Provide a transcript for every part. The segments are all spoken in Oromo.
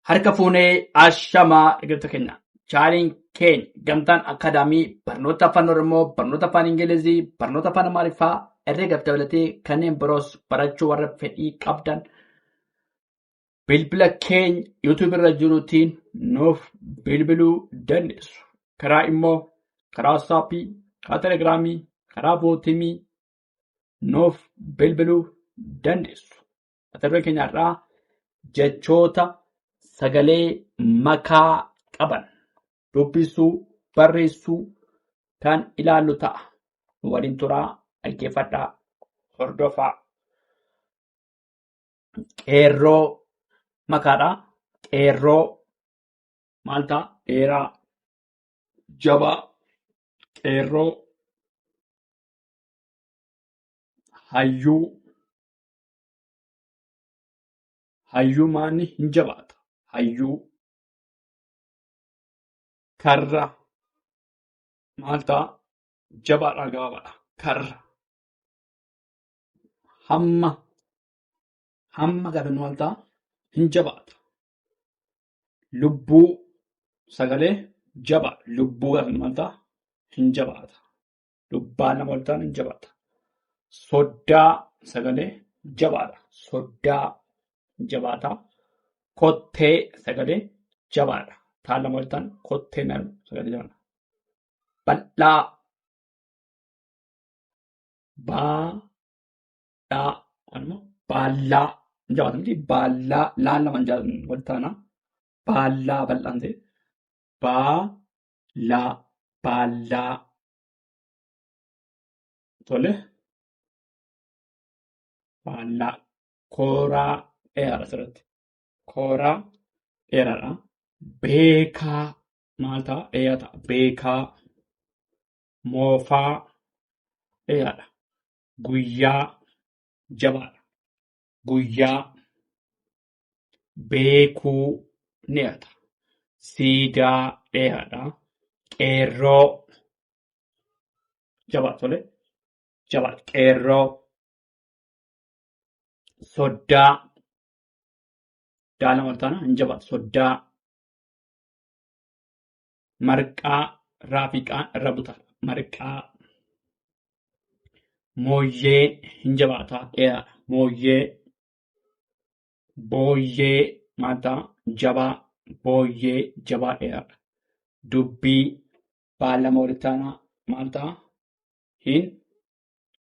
Harka fuunee ashamaa dhaggeeffattoota keenya. Chaaliin keenya gamtaan akaadaamii barnoota afaan Oromoo, barnoota afaan Ingilizii, barnoota afaan Amaariffaa, herreegaaf dabalatee kanneen biroos barachuu warra fedhii qabdan bilbila keenya YouTube irra jiruutiin nuuf bilbiluu dandeessu. Karaa immoo karaa WhatsAppii, karaa Telegiraamii, karaa Vootimii nuuf bilbiluu dandeessu. Mata dureen keenya irraa jechoota sagalee makaa qaban dubbisuu barreessuu kan ilaallu ta'a. Waliin turaa dhaggeeffadhaa hordofaa. Qeerroo makaadhaa. Qeerroo maal ta'a? Dheeraa jabaa. Qeerroo hayyuu. Hayyuu maanni hin jabaata. Hayyuu karra maal ta'a? Jabaadhaa gabaabaadha. Karra hamma. Hamma gaafa maal ta'a? Hin jabaata. Lubbuu sagalee jabaa. Lubbuu gaafa maal ta'a? Hin jabaata. Lubbaan nama wal ta'an hin jabaata. Soddaa sagalee jabaadha. Soddaa jabaata. Kottee sagalee jabaadha. Taan lama wal ta'an kottee naannoo sagalee jabaadha. Bal'aa. Baadhaa. Baallaa. Jabaata miti baallaa. Laan lama wal ta'ana. Baallaa bal'aan ta'e. Baallaa. Baallaa. Tole. Baallaa. Kooraa dheeraadha asirratti. Kooraa dheeraadha. Beekaa maal ta'a? Dheeraa ta'a. Beekaa. Moofaa dheeraadha. Guyyaa jabaadha. Guyyaa. Beekuu ni dheerata. Siidaa dheeraadha. Qeerroo jabaadha. Tole. Jabaadha. Qeerroo. Soddaa. Daa lama wal ta'ana hin jabaatu. Soddaa. Marqaa raafiqaan irra butaadha. Marqaa. Mooyyee hin jabaata. Dheeraadha. Mooyyee. Booyyee maal ta'a? Jabaa. Booyyee jabaa dheeraadha. Dubbii baan lama walitti aanaa maal ta'a? Hin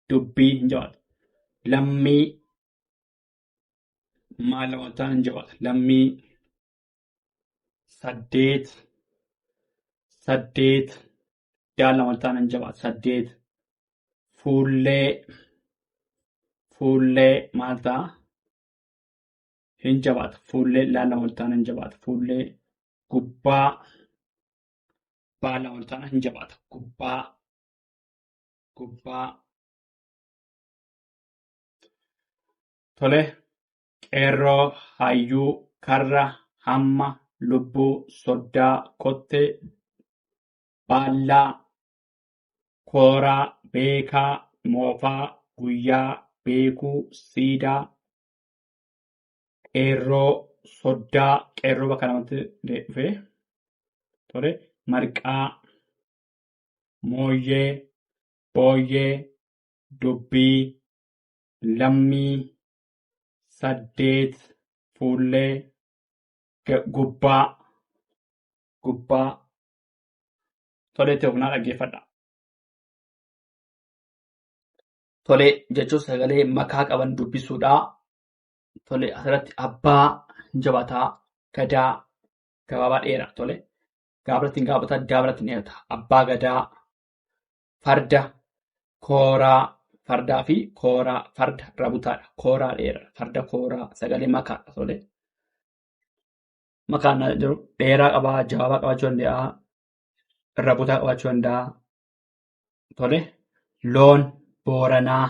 dubbii hin jabaatu. Lammii maal lama walitti aanaa hin jabaatu. Lammii. Saddeet. Saddeet. Daan lama walitti aanaa hin jabaatu. Saddeet. Fuullee. Fuullee maal ta'a? Hin jabaata. Fuullee laan lama walitti aanaa hin jabaata. Fuullee. Gubbaa. Baan lama walitti aanaa hin jabaata. Gubbaa. Gubbaa. Tole. Qeerroo. Hayyuu. Karra. Hamma. Lubbuu. Soddaa. Kottee. Baallaa. Kooraa. Beekaa. Moofaa. Guyyaa. Beekuu. Siidaa. Qeerroo. Soddaa. Qeerroo bakka lamatti dhufee. Tole. Marqaa. Mooyyee. Booyyee. Dubbii. Lammii. Saddeet. Fuullee. Gubbaa. Gubbaa. Tole itti ofnaa dhaggeeffadha. Tole jechuun sagalee makaa qaban dubbisuudha. Tole asirratti abbaa hin jabaataa. Gadaa. Gabaabaa dheeraa. Tole. Gaabaratti hin gaabataa. Daabaratti hin dheerata. Abbaa gadaa. Farda. Kooraa. Fardaa fi kooraa. Farda irra butaadha. Kooraa dheeraa. Farda kooraa. Sagalee makaadha. Tole. Makaan jiru dheeraa qabaa. Jabaabaa qabaachuu danda'a. Irra butaa qabaachuu danda'a. Tole. Loon Booranaa.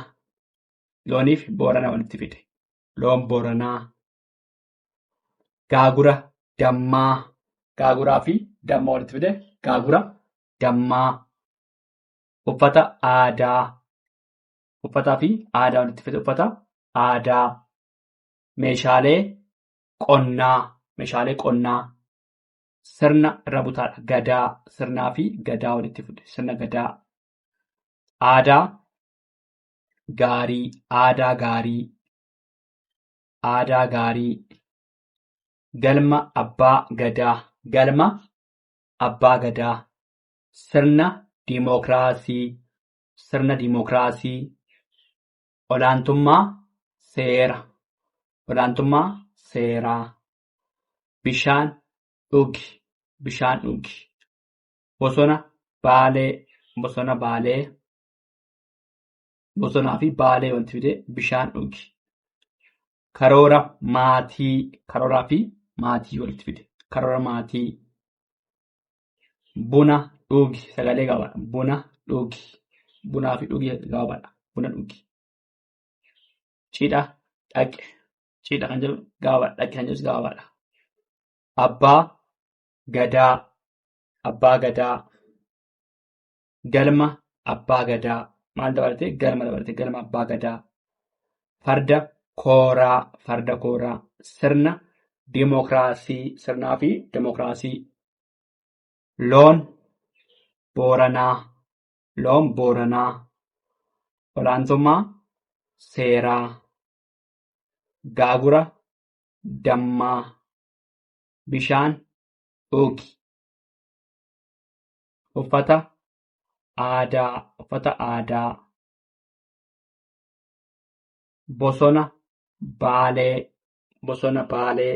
Looniif Booranaa walitti fide. Loon Booranaa. Gaagura Dammaa. Gaaguraa fi dammaa walitti fide. Gaagura Dammaa. Uffata aadaa. Uffataa fi aadaa walitti fide. Uffata aadaa. Meeshaalee qonnaa. meeshaalee qonnaa, sirna irra butaadha. Gadaa, sirnaa fi gadaa walitti fuudhe. Sirna gadaa. Aadaa gaarii, aadaa gaarii, aadaa gaarii. Galma abbaa gadaa, galma abbaa gadaa. Sirna diimokiraasii, sirna diimokiraasii. Olaantummaa seera, olaantummaa seeraa. Bishaan dhugi, bishaan dhugi. Bosona baalee, bosona baalee. Bosonaa fi baalee walitti fide bishaan dhugi. Karoora maatii, karooraa fi maatii walitti fide. Karoora maatii. Buna dhugi, sagalee gabaadha. Buna dhugi. Bunaa fi dhugi gabaadha. Buna dhugi. Cidha dhaqe. Cidha kan jedhu gabaadha. Dhaqe kan jedhus gabaadha. Abbaa gadaa, abbaa gadaa. Galma abbaa gadaa. Maal dabalatee? Galma dabalatee. Galma abbaa gadaa. Farda kooraa, farda kooraa. Sirna diimokiraasii, sirnaa fi diimokiraasii. Loon booranaa, loon booranaa. Olaantummaa seeraa. Gaagura dammaa. Bishaan dhugi. Uffata aadaa, uffata aadaa. Bosona baalee, bosona baalee.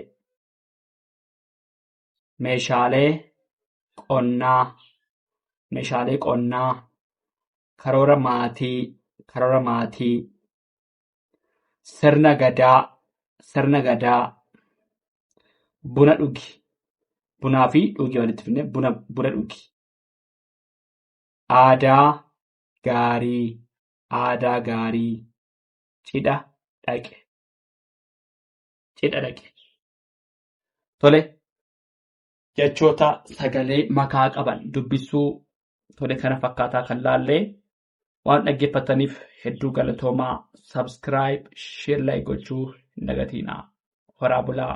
Meeshaalee qonnaa, meeshaalee qonnaa. Karoora maatii, karoora maatii. Sirna gadaa, sirna gadaa. Buna dhugi, bunaa fi dhugi walitti fidne buna dhugi. Aadaa gaarii, aadaa gaarii. Cidha dhaqe, cidha dhaqe. Tole, jechoota sagalee makaa qaban dubbisuu tole kana fakkaataa kan laallee waan dhaggeeffataniif hedduu galatoomaa. Subscribe, share, like gochuu hin dagatinaa. Horaa bulaa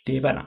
deebana.